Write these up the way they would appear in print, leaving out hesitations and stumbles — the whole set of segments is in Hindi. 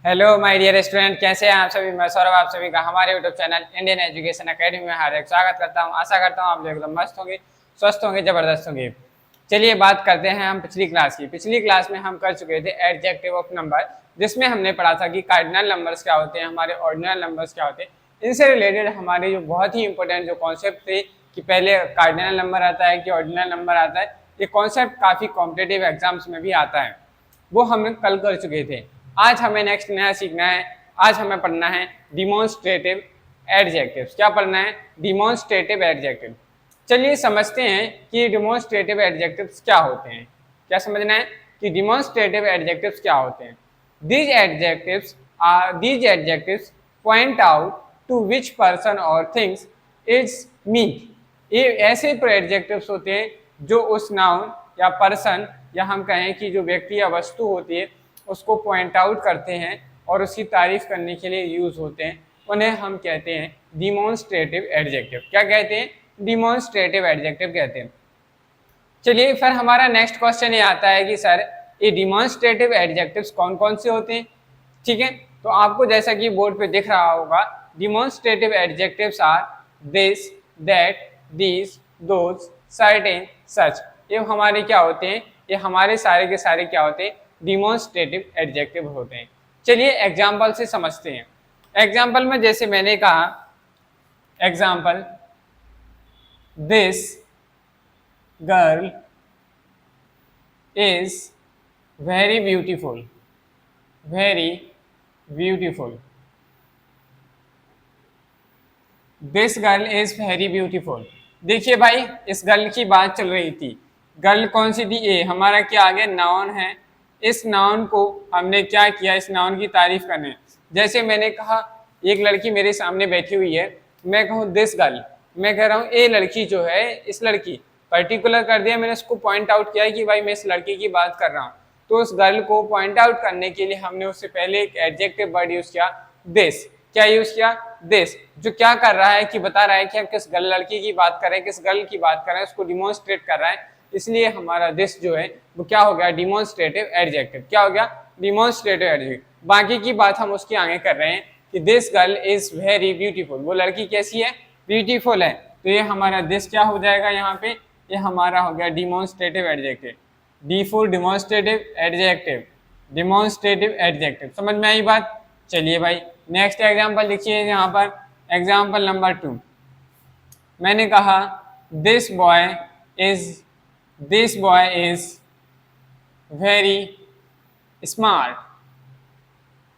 हेलो माय डियर स्टूडेंट, कैसे हैं आप सभी। मैं सौरभ आप सभी का हमारे YouTube channel Indian education academy में हार्दिक स्वागत करता हूं। आशा करता हूं आप लोग एकदम मस्त होंगे, स्वस्थ होंगे, जबरदस्त होंगे। चलिए बात करते हैं हम पिछली क्लास की। पिछली क्लास में हम कर चुके थे एडजेक्टिव ऑफ नंबर, जिसमें हमने पढ़ा था कि कार्डिनल नंबर्स क्या होते हैं, हमारे ऑर्डिनल नंबर्स क्या होते हैं। इनसे रिलेटेड हमारे जो बहुत ही इंपॉर्टेंट जो कॉन्सेप्ट थे कि पहले कार्डिनल नंबर आता है कि ऑर्डिनल नंबर आता है, ये कॉन्सेप्ट काफ़ी कॉम्पिटेटिव एग्जाम्स में भी आता है, वो हम कल कर चुके थे। आज हमें नेक्स्ट नया सीखना है। आज हमें पढ़ना है डिमॉन्स्ट्रेटिव एडजेक्टिव्स। क्या पढ़ना है? Demonstrative adjective. चलिए समझते हैं कि डिमॉन्स्ट्रेटिव एडजेक्टिव्स क्या होते हैं। क्या समझना है कि डिमॉन्स्ट्रेटिव एडजेक्टिव्स क्या होते हैं? These adjectives point out to which person और थिंग्स इट्स मीन। ये ऐसे एडजेक्टिव्स होते हैं जो उस नाउन या पर्सन या हम कहें कि जो व्यक्ति या वस्तु होती है उसको पॉइंट आउट करते हैं और उसकी तारीफ करने के लिए यूज होते हैं। उन्हें हम कहते हैं डिमॉन्स्ट्रेटिव एडजेक्टिव। क्या कहते हैं? डिमॉन्स्ट्रेटिव एडजेक्टिव कहते हैं। चलिए फिर हमारा नेक्स्ट क्वेश्चन ये आता है कि सर ये डिमॉन्स्ट्रेटिव एडजेक्टिव्स कौन कौन से होते हैं। ठीक है, तो आपको जैसा कि बोर्ड पे दिख रहा होगा, demonstrative adjectives are this, that, these, those, certain, such. ये हमारे क्या होते हैं? ये हमारे सारे के सारे क्या होते हैं? डिमॉन्स्ट्रेटिव एडजेक्टिव होते हैं। चलिए एग्जाम्पल से समझते हैं। एग्जाम्पल में जैसे मैंने कहा, example this girl is very beautiful, very beautiful. This girl is very beautiful. देखिए भाई, इस गर्ल की बात चल रही थी। गर्ल कौन सी थी? ए। हमारा क्या आ गया? नाउन है। इस नाउन को हमने क्या किया? इस नाउन की तारीफ करने। जैसे मैंने कहा एक लड़की मेरे सामने बैठी हुई है, मैं कहूँ दिस गर्ल, मैं कह रहा हूँ ए लड़की जो है, इस लड़की पर्टिकुलर कर दिया मैंने, उसको पॉइंट आउट किया कि भाई मैं इस लड़की की बात कर रहा हूँ। तो उस गर्ल को पॉइंट आउट करने के लिए हमने उससे पहले एक एडजेक्टिव वर्ड यूज किया, दिस। क्या यूज किया? दिस, जो क्या कर रहा है कि बता रहा है कि हम किस लड़की की बात कर रहे हैं, किस गर्ल की बात कर रहे हैं, उसको डिमॉन्स्ट्रेट कर रहा है। इसलिए हमारा दिस जो है वो क्या हो गया? Demonstrative adjective. क्या हो गया? Demonstrative adjective. बाकी की बात हम उसकी आगे कर रहे हैं कि this girl is very beautiful. वो लड़की कैसी है? ब्यूटीफुल है। तो ये हमारा दिस क्या हो जाएगा यहाँ पे? ये हमारा हो गया demonstrative adjective. D for demonstrative adjective, demonstrative adjective. समझ में आई बात? चलिए भाई नेक्स्ट एग्जांपल लिखिए यहाँ पर। एग्जांपल नंबर 2, मैंने कहा this boy is very smart.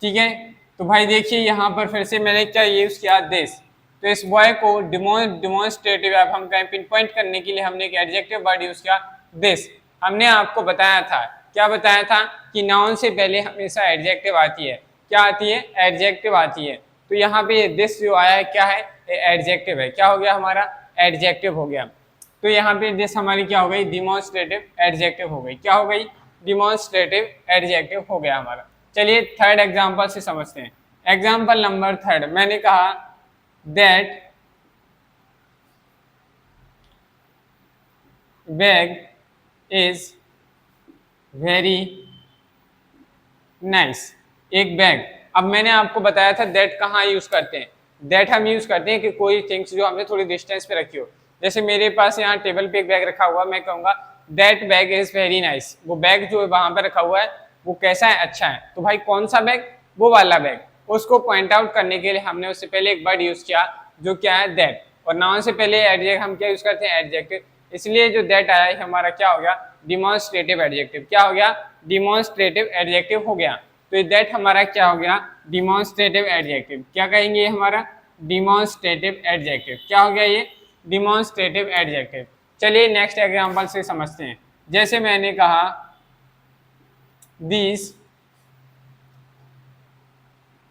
ठीक है, तो भाई देखिए यहाँ पर फिर से मैंने क्या यूज किया? दिस। तो इस बॉय को डिमॉन्स्ट्रेटिव, अब हम कहें पिन पॉइंट करने के लिए हमने एक एडजेक्टिव वर्ड यूज किया, दिस। हमने आपको बताया था, क्या बताया था कि नाउन से पहले हमेशा एडजेक्टिव आती है। क्या आती है? एडजेक्टिव आती है। तो यहाँ पे दिस जो आया है क्या है? एडजेक्टिव है। क्या हो गया हमारा? एडजेक्टिव हो गया। तो यहाँ पे दिस हमारी क्या हो गई? डिमॉन्स्ट्रेटिव एडजेक्टिव हो गई। क्या हो गई? डिमॉन्स्ट्रेटिव एडजेक्टिव हो गया हमारा। चलिए थर्ड एग्जाम्पल से समझते हैं। एग्जाम्पल नंबर 3, मैंने कहा that bag is very nice. एक बैग। अब मैंने आपको बताया था दैट कहाँ यूज करते हैं। दैट हम यूज करते हैं कि कोई थिंग्स जो हमने थोड़ी डिस्टेंस पे रखी हो। जैसे मेरे पास यहाँ टेबल पे एक बैग रखा हुआ, मैं कहूँगा that bag is very nice. वो बैग जो वहां पर रखा हुआ है वो कैसा है? अच्छा है। तो भाई कौन सा बैग? वो वाला बैग। उसको पॉइंट आउट करने के लिए हमने उससे पहले एक वर्ड यूज किया जो क्या है? दैट। और नाउन से पहले एडजेक्टिव हम क्या यूज करते हैं? एडजेक्टिव। इसलिए जो दैट आया है हमारा क्या हो गया? Demonstrative adjective. क्या हो गया? डिमॉन्स्ट्रेटिव एडजेक्टिव हो गया। तो दैट हमारा क्या हो गया? Demonstrative adjective. क्या कहेंगे? हमारा डिमॉन्स्ट्रेटिव एडजेक्टिव। क्या हो गया? ये डिमॉन्स्ट्रेटिव एडजेक्टिव। चलिए नेक्स्ट एग्जांपल से समझते हैं। जैसे मैंने कहा these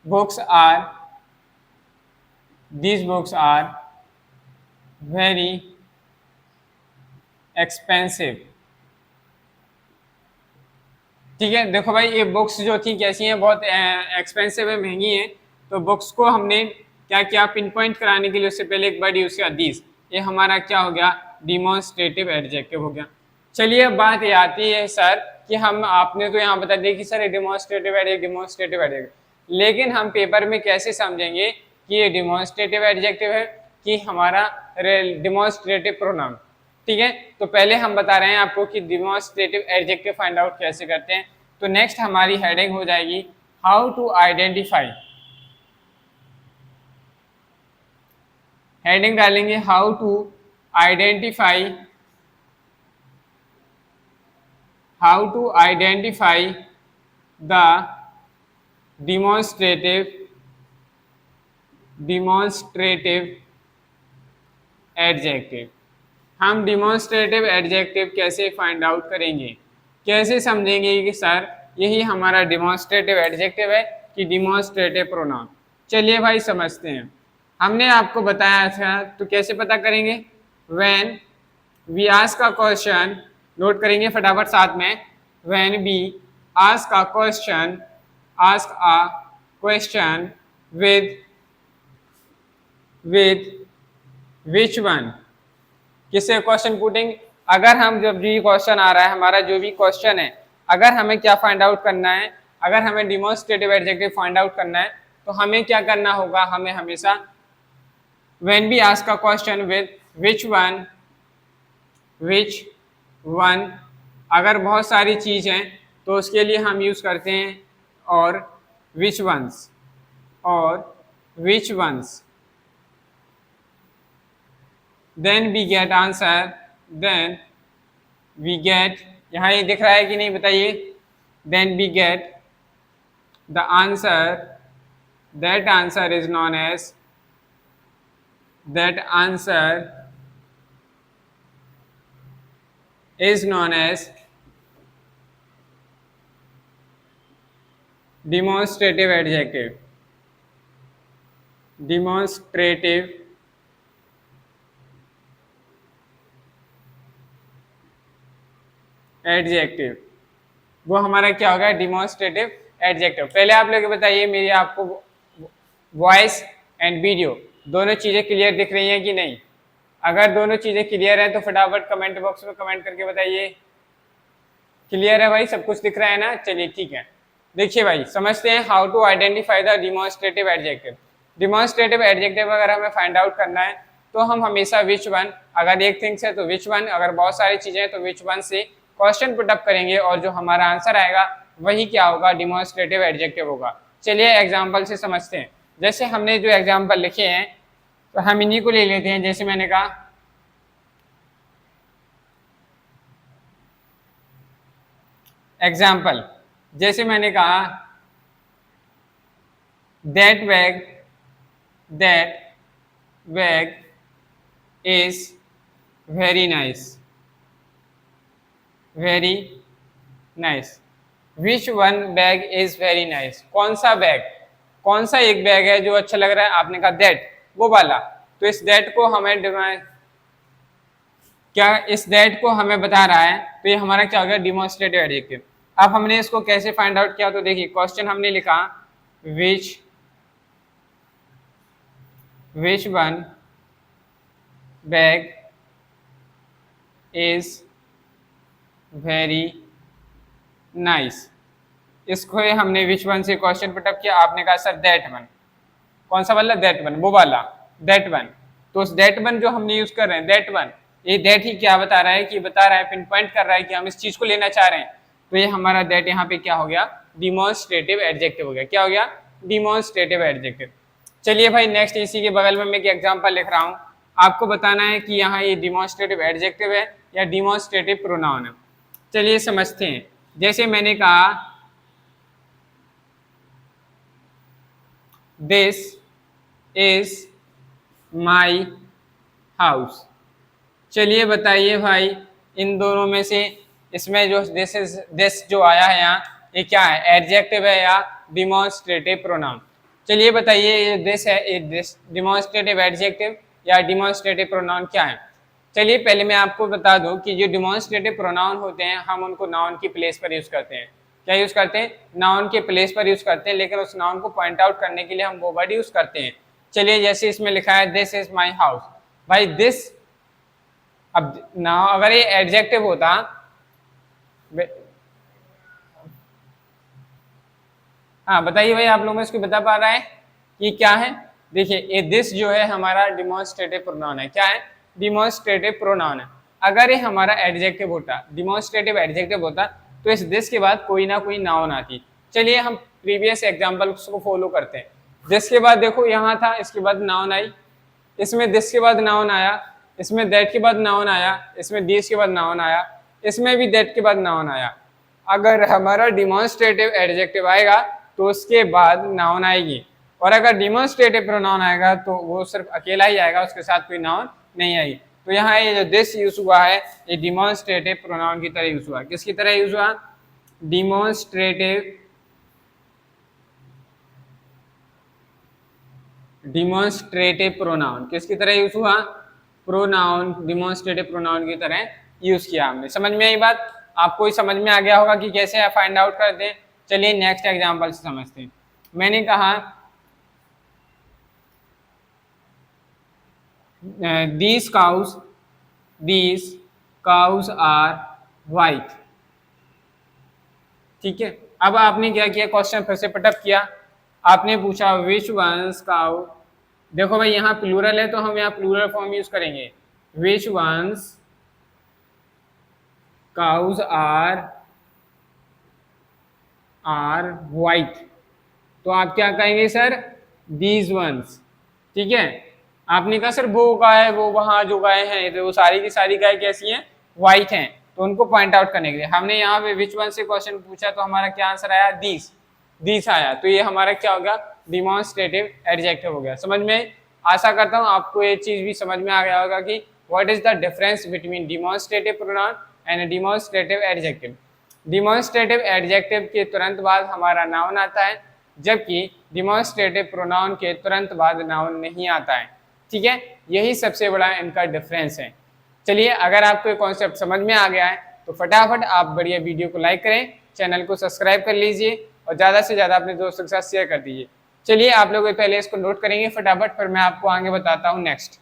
books are very expensive. ठीक है, देखो भाई ये बुक्स जो थी कैसी हैं? बहुत एक्सपेंसिव है, महंगी हैं। तो बुक्स को हमने क्या किया? पिन पॉइंट कराने के लिए उससे पहले एक वर्ड यूज किया, दिस। ये हमारा क्या हो गया? डिमॉन्स्ट्रेटिव एडजेक्टिव हो गया। चलिए अब बात ये आती है सर कि हम आपने तो यहाँ बता दिया कि sir demonstrative adjective, demonstrative adjective, लेकिन हम पेपर में कैसे समझेंगे कि ये डिमॉन्स्ट्रेटिव एडजेक्टिव है कि हमारा डिमॉन्स्ट्रेटिव प्रोनाउन। ठीक है, तो पहले हम बता रहे हैं आपको कि डिमॉन्स्ट्रेटिव एडजेक्टिव फाइंड आउट कैसे करते हैं। तो नेक्स्ट हमारी हेडिंग हो जाएगी हाउ टू आइडेंटिफाई। हेडिंग डालेंगे how to identify, how to identify the demonstrative adjective. हम डिमॉन्स्ट्रेटिव एडजेक्टिव कैसे फाइंड आउट करेंगे, कैसे समझेंगे कि सर यही हमारा डिमॉन्स्ट्रेटिव एडजेक्टिव है कि डिमॉन्स्ट्रेटिव प्रोनाउन। चलिए भाई समझते हैं। हमने आपको बताया था, तो कैसे पता करेंगे? When we ask a question, note करेंगे फटाफट साथ में। When we ask a question, ask a question with which one, किससे क्वेश्चन पुटिंग। अगर हम जब भी क्वेश्चन आ रहा है, हमारा जो भी क्वेश्चन है, अगर हमें क्या फाइंड आउट करना है, अगर हमें डिमॉन्स्ट्रेटिव एडजेक्टिव फाइंड आउट करना है, तो हमें क्या करना होगा? हमें हमेशा when we ask a question with which one, अगर बहुत सारी चीज हैं तो उसके लिए हम यूज करते हैं और which ones, then we get answer, then we get, यहाँ ये दिख रहा है कि नहीं बताइए? Then we get the answer, that answer is known as, that answer is known as demonstrative adjective, demonstrative adjective, वो हमारा क्या होगा? Demonstrative adjective. पहले आप लोग बताइए, मेरी आपको वॉइस एंड वीडियो दोनों चीजें क्लियर दिख रही हैं कि नहीं? अगर दोनों चीजें क्लियर हैं तो फटाफट कमेंट बॉक्स में कमेंट करके बताइए। क्लियर है भाई? सब कुछ दिख रहा है ना? चलिए ठीक है। देखिए भाई, समझते हैं how to identify the demonstrative adjective. Demonstrative adjective अगर हमें फाइंड आउट करना है तो हम हमेशा विच वन, अगर एक थिंग्स है तो विच वन, अगर बहुत सारी चीजें हैं तो विच वन से क्वेश्चन पुट अप करेंगे और जो हमारा आंसर आएगा वही क्या होगा? डिमॉन्स्ट्रेटिव एडजेक्टिव होगा। चलिए एग्जाम्पल से समझते हैं। जैसे हमने जो एग्जाम्पल लिखे हैं तो हम इन्हीं को ले लेते हैं। जैसे मैंने कहा एग्जाम्पल, जैसे मैंने कहा that bag is very nice, very nice. Which one bag is very nice, कौन सा बैग, कौन सा एक बैग है जो अच्छा लग रहा है? आपने कहा दैट, वो वाला। तो इस दैट को हमें क्या, इस दैट को हमें बता रहा है, तो ये हमारा क्या हो गया? Demonstrative adjective. अब हमने इसको कैसे फाइंड आउट किया? तो देखिए क्वेश्चन हमने लिखा which one bag is very nice. इसको हमने विच वन से क्वेश्चन पुटअप किया। आपने कहा सर दैट वन, कौन सा वाला? दैट वन, वो वाला दैट वन। तो उस दैट वन जो हमने यूज कर रहे हैं, दैट वन, ये दैट ही क्या बता रहा है? कि बता रहा है, पिन पॉइंट कर रहा है कि हम इस चीज को लेना चाह रहे हैं। तो ये हमारा दैट यहाँ पे क्या हो गया? डिमॉन्स्ट्रेटिव एडजेक्टिव हो गया। क्या हो गया? Demonstrative adjective. चलिए भाई नेक्स्ट, इसी के बगल में मैं एक एग्जाम्पल लिख रहा हूँ। आपको बताना है कि यहाँ ये डिमॉन्स्ट्रेटिव एडजेक्टिव है या डिमॉन्स्ट्रेटिव प्रोनाउन है। चलिए समझते हैं। जैसे मैंने कहा दिस इज माई हाउस। चलिए बताइए भाई, इन दोनों में से इसमें जो दिस जो आया है यहाँ, ये क्या है? एडजेक्टिव है या डिमॉन्स्ट्रेटिव प्रोनाउन? चलिए बताइए, ये दिस है, ये दिस डिमॉन्स्ट्रेटिव एडजेक्टिव या डिमॉन्स्ट्रेटिव प्रोनाउन क्या है? चलिए पहले मैं आपको बता दूं कि जो डिमॉन्स्ट्रेटिव प्रोनाउन होते हैं हम उनको नाउन की प्लेस पर यूज करते हैं। क्या यूज करते हैं? नाउन के प्लेस पर यूज करते हैं, लेकिन उस नाउन को पॉइंट आउट करने के लिए हम वो वर्ड यूज करते हैं। चलिए जैसे इसमें लिखा है दिस इज माई हाउस, भाई दिस, अब ना अगर ये एडजेक्टिव होता, हाँ बताइए भाई, आप लोगों में इसको बता पा रहा है कि क्या है? देखिए ये दिस जो है हमारा डिमॉन्स्ट्रेटिव प्रोनाउन है। क्या है? डिमॉन्स्ट्रेटिव प्रोनाउन है। अगर ये हमारा एडजेक्टिव होता, डिमॉन्स्ट्रेटिव एडजेक्टिव होता, तो इस दिस के बाद कोई ना कोई नाउन आती। चलिए हम प्रीवियस एग्जाम्पल्स को फॉलो करते हैं। दिस के बाद देखो यहाँ था, इसके बाद नाउन आई, इसमें दिस के बाद नाउन आया, इसमें दैट के बाद नाउन आया, इसमें दिस के बाद नाउन आया, इसमें भी दैट के बाद नाउन आया। अगर हमारा डिमॉन्स्ट्रेटिव एडजेक्टिव आएगा तो उसके बाद नाउन आएगी, और अगर डिमॉन्स्ट्रेटिव प्रोनाउन आएगा तो वो सिर्फ अकेला ही आएगा, उसके साथ कोई नाउन नहीं आएगी। तो यहाँ ये जो दिस यूज हुआ है ये डिमॉन्स्ट्रेटिव प्रोनाउन की तरह यूज हुआ। किसकी तरह यूज हुआ? Demonstrative pronoun. किसकी तरह यूज हुआ? प्रोनाउन, डिमॉन्स्ट्रेटिव प्रोनाउन की तरह यूज किया हमने। समझ में आई बात? आपको ही समझ में आ गया होगा कि कैसे फाइंड आउट करते हैं। चलिए नेक्स्ट एग्जांपल से समझते हैं। मैंने कहा these cows are white। ठीक है, अब आपने क्या किया? क्वेश्चन फिर से पटअप किया, आपने पूछा विच वंस काउ। देखो भाई यहाँ प्लूरल है तो हम यहाँ प्लूरल फॉर्म यूज करेंगे, विच वंस काउज आर व्हाइट। तो आप क्या कहेंगे सर? These once. ठीक है, आपने कहा सर वो गाय, वो वहां जो गाय हैं तो वो सारी की सारी गाय कैसी हैं? व्हाइट हैं। तो उनको पॉइंट आउट करने के लिए हमने यहाँ पे विच वन से क्वेश्चन पूछा, तो हमारा क्या आंसर आया? दीस आया। तो ये हमारा क्या हो गया? डिमॉन्स्ट्रेटिव एडजेक्टिव हो गया। समझ में? आशा करता हूँ आपको ये चीज भी समझ में आ गया होगा कि what is the difference between demonstrative pronoun and demonstrative adjective. Demonstrative adjective के तुरंत बाद हमारा नाउन आता है, जबकि डिमॉन्स्ट्रेटिव प्रोनाउन के तुरंत बाद नाउन नहीं आता है। ठीक है, यही सबसे बड़ा इनका डिफरेंस है। चलिए, अगर आपको ये कॉन्सेप्ट समझ में आ गया है तो फटाफट आप बढ़िया वीडियो को लाइक करें, चैनल को सब्सक्राइब कर लीजिए और ज़्यादा से ज़्यादा अपने दोस्तों के साथ शेयर कर दीजिए। चलिए, आप लोग पहले इसको नोट करेंगे फटाफट, फिर मैं आपको आगे बताता हूँ नेक्स्ट।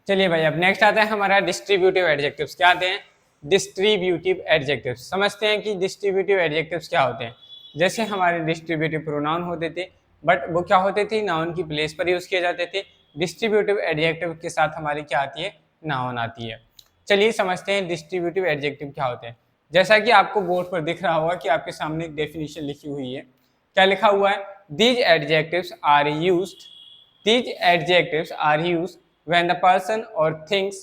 चलिए भाई, अब नेक्स्ट आता है हमारा डिस्ट्रीब्यूटिव एडजेक्टिव्स। क्या आते हैं? Distributive adjectives. समझते हैं कि डिस्ट्रीब्यूटिव एडजेक्टिव्स क्या होते हैं। जैसे हमारे डिस्ट्रीब्यूटिव प्रोनाउन होते थे, बट वो क्या होते थे? नाउन की प्लेस पर यूज किए जाते थे। डिस्ट्रीब्यूटिव एडजेक्टिव के साथ हमारी क्या आती है? नाउन आती है। चलिए समझते हैं डिस्ट्रीब्यूटिव एडजेक्टिव क्या होते हैं। जैसा कि आपको बोर्ड पर दिख रहा होगा कि आपके सामने एक डेफिनेशन लिखी हुई है। क्या लिखा हुआ है? These adjectives are used when the person or things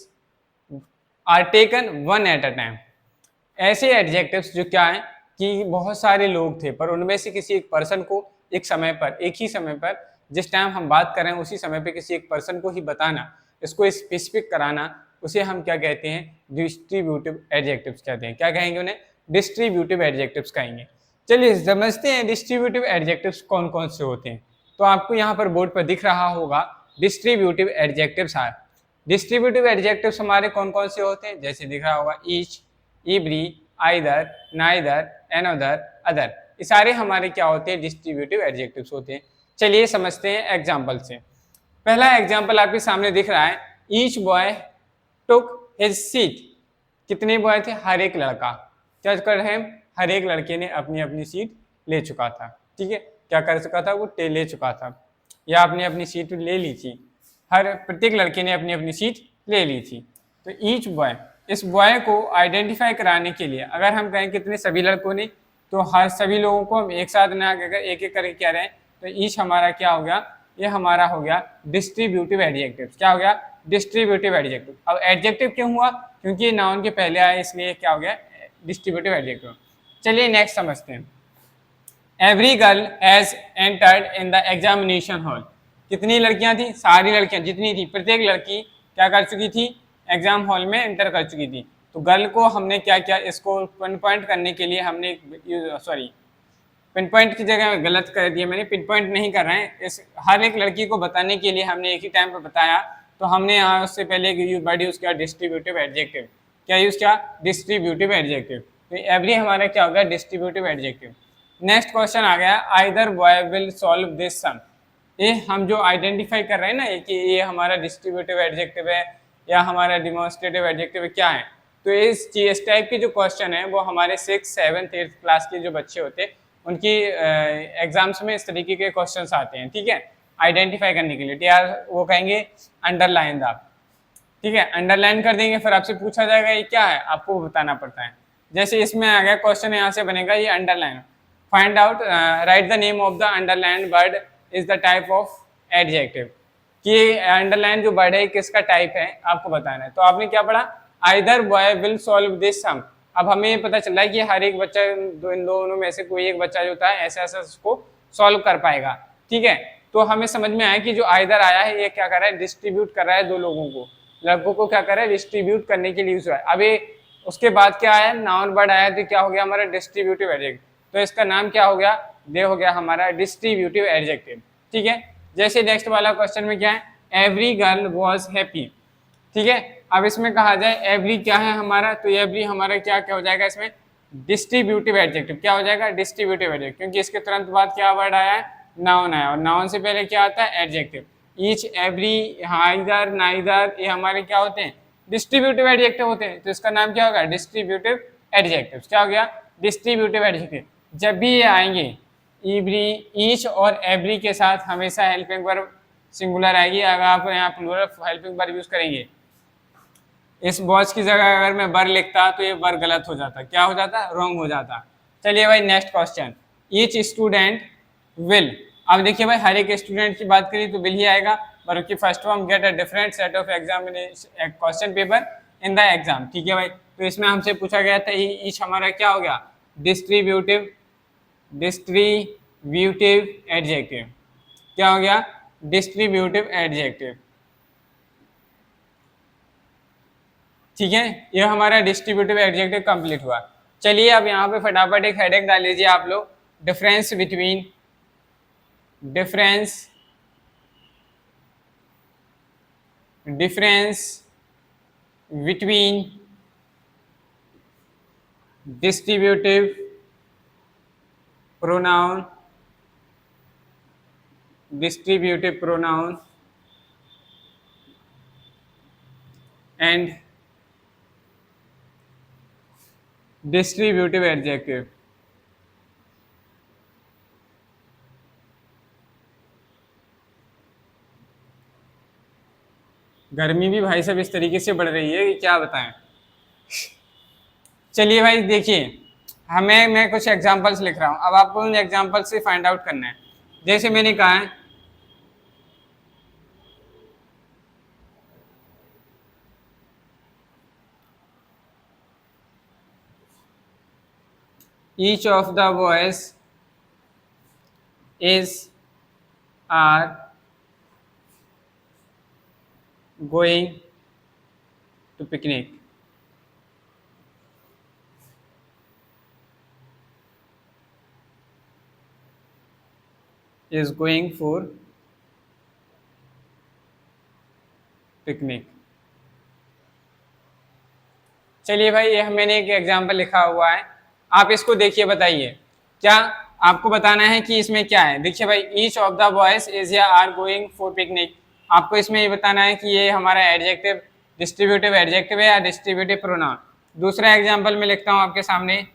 are taken one at a time। ऐसे एडजेक्टिव्स जो क्या है कि बहुत सारे लोग थे, पर उनमें से किसी एक पर्सन को एक समय पर, एक ही समय पर, जिस टाइम हम बात कर रहे हैं उसी समय पे किसी एक पर्सन को ही बताना, इसको स्पेसिफिक कराना, उसे हम क्या कहते हैं? डिस्ट्रीब्यूटिव एडजेक्टिव्स कहते हैं। क्या कहेंगे उन्हें? डिस्ट्रीब्यूटिव एडजेक्टिव्स कहेंगे। चलिए समझते हैं डिस्ट्रीब्यूटिव एडजेक्टिव्स कौन कौन से होते हैं। तो आपको यहाँ पर बोर्ड पर दिख रहा होगा distributive adjectives are. Distributive adjectives हमारे कौन कौन से होते हैं? जैसे दिख रहा होगा each, every, either, neither, another, other. ये सारे हमारे क्या होते हैं? डिस्ट्रीब्यूटिव एडजेक्टिव्स होते हैं। चलिए समझते हैं एग्जाम्पल से। पहला एग्जाम्पल आपके सामने दिख रहा है, each boy took his seat. कितने बॉय थे? हर एक लड़का। क्या कर रहे हैं? हर एक लड़के ने अपनी अपनी सीट ले चुका था। ठीक है, क्या कर चुका था? वो ले चुका था या आपने अपनी सीट ले ली थी। प्रत्येक लड़के ने अपनी अपनी सीट ले ली थी। तो ईच बॉय, इस बॉय को आइडेंटिफाई कराने के लिए अगर हम कहें कितने सभी लड़कों ने, तो हर सभी लोगों को हम एक साथ ना कहकर एक एक करके कह रहे हैं, तो ईच हमारा क्या हो गया? ये हमारा हो गया डिस्ट्रीब्यूटिव एडजेक्टिव। क्या हो गया? Distributive adjective. अब एडजेक्टिव क्यों हुआ? क्योंकि ये नाउन के पहले आया, इसलिए क्या हो गया? Distributive adjective. चलिए नेक्स्ट समझते हैं। Every girl has entered in the examination hall. कितनी लड़कियां थी? सारी लड़कियां जितनी थी, प्रत्येक लड़की क्या कर चुकी थी? एग्जाम हॉल में एंटर कर चुकी थी। तो गर्ल को हमने क्या किया? इसको पिन पॉइंट करने के लिए हमने पिन पॉइंट की जगह गलत कर दिया मैंने, पिन पॉइंट नहीं कर रहे हैं। इस हर एक लड़की को बताने के लिए हमने एक ही टाइम पर बताया, तो हमने यहाँ उससे पहले वर्ड यूज किया डिस्ट्रीब्यूटिव एडजेक्टिव। क्या यूज किया? Distributive adjective. तो एवरी हमारा क्या होगा, डिस्ट्रीब्यूटिव एडजेक्टिव। नेक्स्ट क्वेश्चन आ गया, either boy will solve this sum. ये हम जो आइडेंटिफाई कर रहे हैं ना कि ये हमारा डिस्ट्रीब्यूटिव एडजेक्टिव है या हमारा डिमॉन्स्ट्रेटिव एडजेक्टिव है, क्या है। तो इस टाइप के जो क्वेश्चन है वो हमारे 6, 7, 8 क्लास के जो बच्चे होते हैं उनकी एग्जाम्स में इस तरीके के क्वेश्चंस आते हैं, ठीक है, आइडेंटिफाई करने के लिए। यार वो कहेंगे अंडरलाइन आप, ठीक है, अंडरलाइन कर देंगे, फिर आपसे पूछा जाएगा ये क्या है, आपको बताना पड़ता है। जैसे इसमें आ गया क्वेश्चन, यहाँ से बनेगा ये underline, find out, right the name of the underline word is the type of adjective, कि अंडरलाइन जो वर्ड है किसका टाइप है आपको बताना है। तो आपने क्या पढ़ा, either boy will solve this sum. अब हमें ये पता चल रहा है कि हर एक बच्चा इन दोनों में से कोई एक बच्चा जो होता है ऐसा ऐसा उसको सॉल्व कर पाएगा, ठीक है। तो हमें समझ में आया कि जो आइदर आया है ये क्या कर रहा है, डिस्ट्रीब्यूट कर रहा है दो लोगों को, लड़कों को क्या कर रहा है, डिस्ट्रीब्यूट करने के लिए यूज हुआ है। अभी उसके बाद क्या आया, नाउन वर्ड आया, तो क्या हो गया हमारा डिस्ट्रीब्यूटिव एडजेक्टिव। तो इसका नाम क्या हो गया, ये हो गया हमारा डिस्ट्रीब्यूटिव एडजेक्टिव, ठीक है। जैसे नेक्स्ट वाला क्वेश्चन में क्या है, एवरी गर्ल वॉज हैप्पी, ठीक है। अब इसमें कहा जाए एवरी क्या है हमारा, तो एवरी हमारा क्या क्या हो जाएगा इसमें, डिस्ट्रीब्यूटिव एडजेक्टिव। क्या हो जाएगा, डिस्ट्रीब्यूटिव एडजेक्टिव, क्योंकि इसके तुरंत बाद क्या वर्ड आया है, नाउन आया, और नाउन से पहले क्या आता है, adjective. Each, every, Haider, neither, ये हमारे क्या होते हैं, डिस्ट्रीब्यूटिव एडजेक्टिव होते हैं। तो इसका नाम क्या होगा, डिस्ट्रीब्यूटिव एडजेक्टिव। क्या हो गया, डिस्ट्रीब्यूटिव एडजेक्टिव। जब भी ये आएंगे एवरी, ईच और एवरी के साथ हमेशा हेल्पिंग वर्ब सिंगुलर आएगी। अगर आप यहाँ प्लूरल हेल्पिंग वर्ब यूज करेंगे, इस वॉच की जगह अगर मैं वर लिखता तो ये वर गलत हो जाता, क्या हो जाता, रॉन्ग हो जाता। चलिए भाई next question, each student will. अब देखिए भाई हर एक स्टूडेंट की बात करें तो विल ही आएगा, बल्कि first form get a different set of examination question paper in the exam, ठीक है भाई। तो इसमें हमसे पूछा गया था ईच हमारा क्या हो गया, डिस्ट्रीब्यूटिव एडजेक्टिव। क्या हो गया, डिस्ट्रीब्यूटिव एडजेक्टिव, ठीक है। ये हमारा डिस्ट्रीब्यूटिव एडजेक्टिव कंप्लीट हुआ। चलिए अब यहाँ पे फटाफट एक हेडिंग डाल लीजिए आप लोग, difference between distributive pronoun and distributive adjective. गर्मी भी भाई साहब इस तरीके से बढ़ रही है कि क्या बताएं। चलिए भाई देखिए, मैं कुछ एग्जांपल्स लिख रहा हूं, अब आपको उन एग्जांपल से फाइंड आउट करना है। जैसे मैंने कहा है each of the boys are going to picnic, is going for picnic। चलिए भाई ये मैंने एक एग्जांपल लिखा हुआ है, आप इसको देखिए, बताइए क्या आपको बताना है कि इसमें क्या है। देखिए भाई each of the boys is या आर गोइंग फॉर पिकनिक, आपको इसमें ये बताना है कि ये हमारा एडजेक्टिव डिस्ट्रीब्यूटिव एडजेक्टिव है या डिस्ट्रीब्यूटिव प्रोनाउन। दूसरा एग्जांपल मैं लिखता हूं आपके सामने,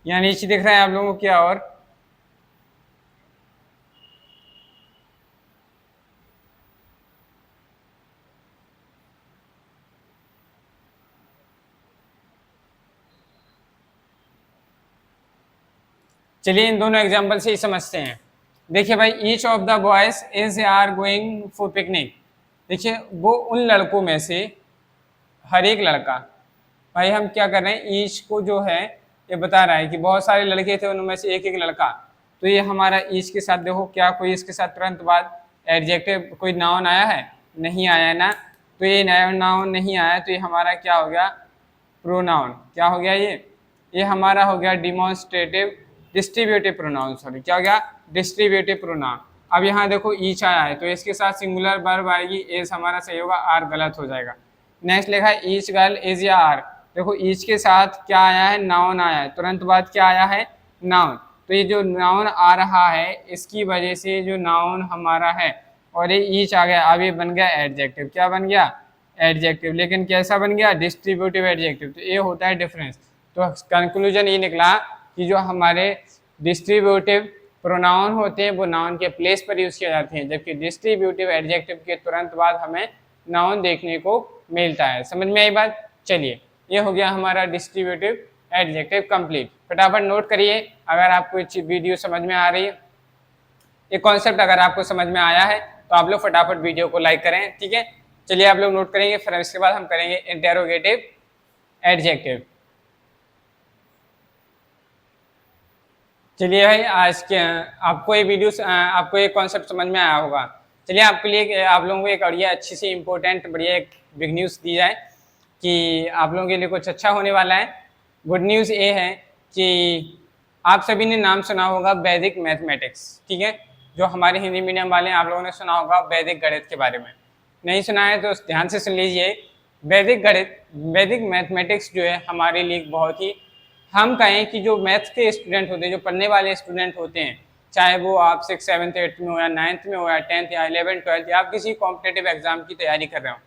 यहाँ नीचे दिख रहा है आप लोगों को क्या, और चलिए इन दोनों एग्जाम्पल से ही समझते हैं। देखिए भाई, each of the boys is are going for picnic. देखिए वो उन लड़कों में से हर एक लड़का, भाई हम क्या कर रहे हैं, ईच को जो है ये बता रहा है कि बहुत सारे लड़के थे उनमें से एक एक लड़का। तो ये हमारा ईच के साथ देखो क्या कोई इसके साथ तुरंत बाद एडजेक्टिव कोई नाउन आया है, नहीं आया ना। तो ये नाउन नहीं आया तो ये हमारा क्या हो गया, प्रोनाउन। क्या हो गया ये हमारा हो गया डिमॉन्स्ट्रेटिव डिस्ट्रीब्यूटिव प्रोनाउन, सॉरी क्या हो गया, डिस्ट्रीब्यूटिव प्रोनाउन। अब यहाँ देखो ईच आया है तो इसके साथ सिंगुलर वर्ब आएगी, एज हमारा सही होगा, आर गलत हो जाएगा। नेक्स्ट लिखा है ईच गर्ल इज या आर। देखो ईच के साथ क्या आया है, नाउन आया है, तुरंत बाद क्या आया है, नाउन। तो ये जो नाउन आ रहा है इसकी वजह से जो नाउन हमारा है और ये ईच आ गया, अब ये बन गया एडजेक्टिव। क्या बन गया, एडजेक्टिव। लेकिन कैसा बन गया, डिस्ट्रीब्यूटिव एडजेक्टिव। तो ये होता है डिफरेंस। तो कंक्लूजन ये निकला कि जो हमारे डिस्ट्रीब्यूटिव प्रोनाउन होते हैं वो नाउन के प्लेस पर यूज किए जाते हैं, जबकि डिस्ट्रीब्यूटिव एडजेक्टिव के तुरंत बाद हमें नाउन देखने को मिलता है। समझ में आई बात। चलिए ये हो गया हमारा डिस्ट्रीब्यूटिव एडजेक्टिव कंप्लीट। फटाफट नोट करिए अगर आपको वीडियो समझ में आ रही है, ये कॉन्सेप्ट अगर आपको समझ में आया है तो आप लोग फटाफट वीडियो को लाइक करें, ठीक है। चलिए आप लोग नोट करेंगे, फिर इसके बाद हम करेंगे इंटेरोगेटिव एडजेक्टिव। चलिए भाई, आज के आपको ये वीडियो आपको ये कॉन्सेप्ट समझ में आया होगा। चलिए आपके लिए आप लोगों को एक बढ़िया अच्छी सी इम्पोर्टेंट बढ़िया एक बिग न्यूज़ दी जाए कि आप लोगों के लिए कुछ अच्छा होने वाला है। गुड न्यूज़ ये है कि आप सभी ने नाम सुना होगा वैदिक मैथमेटिक्स, ठीक है। जो हमारे हिंदी मीडियम वाले हैं आप लोगों ने सुना होगा वैदिक गणित के बारे में। नहीं सुना है तो ध्यान से सुन लीजिए। वैदिक गणित, वैदिक मैथमेटिक्स जो है हमारे लिए बहुत ही, हम कहें कि जो मैथ्स के स्टूडेंट होते हैं, जो पढ़ने वाले स्टूडेंट होते हैं, चाहे वो आप 6, 7, 8 में हो या 9th में हो या 10th या 11, 12 या आप किसी कॉम्पिटेटिव एग्जाम की तैयारी कर रहे हो,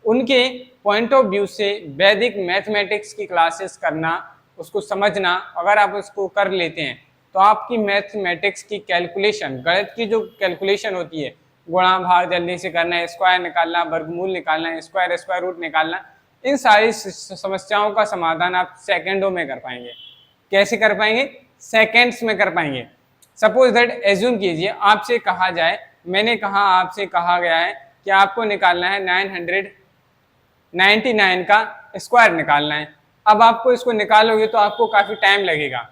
उनके पॉइंट ऑफ व्यू से वैदिक मैथमेटिक्स की क्लासेस करना, उसको समझना, अगर आप उसको कर लेते हैं तो आपकी मैथमेटिक्स की कैलकुलेशन, गणित की जो कैलकुलेशन होती है, गुणा भाग जल्दी से करना है, स्क्वायर निकालना, वर्गमूल निकालना है, स्क्वायर रूट निकालना, इन सारी समस्याओं का समाधान आप सेकंडों में कर पाएंगे। कैसे कर पाएंगे, सेकंड्स में कर पाएंगे। सपोज दैट एज्यूम कीजिए आपसे कहा जाए, मैंने कहा आपसे कहा गया है कि आपको निकालना है 999 का स्क्वायर निकालना है। अब आपको इसको निकालोगे तो आपको काफ़ी टाइम लगेगा,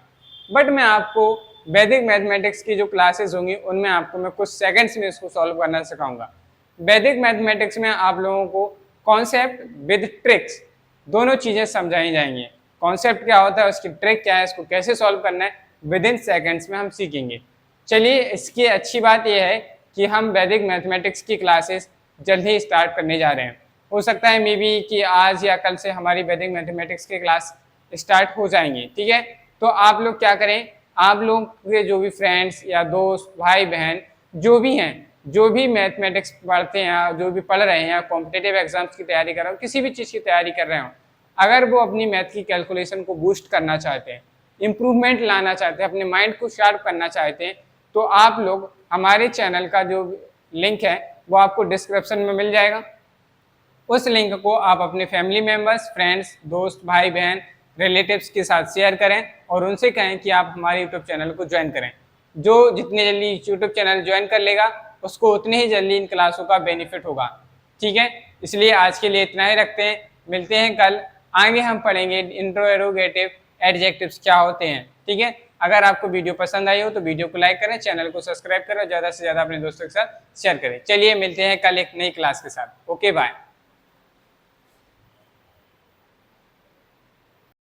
बट मैं आपको वैदिक मैथमेटिक्स की जो क्लासेस होंगी उनमें आपको मैं कुछ सेकंड्स में इसको सॉल्व करना सिखाऊंगा। वैदिक मैथमेटिक्स में आप लोगों को कॉन्सेप्ट विद ट्रिक्स दोनों चीज़ें समझाई जाएंगी। कॉन्सेप्ट क्या होता है, उसकी ट्रिक क्या है, इसको कैसे सॉल्व करना है, विद इन सेकेंड्स में हम सीखेंगे। चलिए इसकी अच्छी बात यह है कि हम वैदिक मैथमेटिक्स की क्लासेस जल्द ही स्टार्ट करने जा रहे हैं। हो सकता है मे बी कि आज या कल से हमारी वैदिक मैथमेटिक्स की क्लास स्टार्ट हो जाएंगी, ठीक है। तो आप लोग क्या करें, आप लोग के जो भी फ्रेंड्स या दोस्त भाई बहन जो भी हैं, जो भी मैथमेटिक्स पढ़ते हैं, जो भी पढ़ रहे हैं या कॉम्पिटेटिव एग्जाम्स की तैयारी कर रहे हो, किसी भी चीज़ की तैयारी कर रहे हो, अगर वो अपनी मैथ की कैलकुलेशन को बूस्ट करना चाहते हैं, इम्प्रूवमेंट लाना चाहते हैं, अपने माइंड को शार्प करना चाहते हैं, तो आप लोग हमारे चैनल का जो लिंक है वो आपको डिस्क्रिप्शन में मिल जाएगा। उस लिंक को आप अपने फैमिली मेम्बर्स, फ्रेंड्स, दोस्त, भाई बहन, रिलेटिव्स के साथ शेयर करें और उनसे कहें कि आप हमारे यूट्यूब चैनल को ज्वाइन करें। जो जितने जल्दी यूट्यूब चैनल ज्वाइन कर लेगा उसको उतने ही जल्दी इन क्लासों का बेनिफिट होगा, ठीक है। इसलिए आज के लिए इतना ही रखते हैं, मिलते हैं कल। आगे हम पढ़ेंगे इंटेरोगेटिव एडजेक्टिव्स क्या होते हैं, ठीक है। अगर आपको वीडियो पसंद आई हो तो वीडियो को लाइक करें, चैनल को सब्सक्राइब करें, ज़्यादा से ज़्यादा अपने दोस्तों के साथ शेयर करें। चलिए मिलते हैं कल एक नई क्लास के साथ। Okay bye.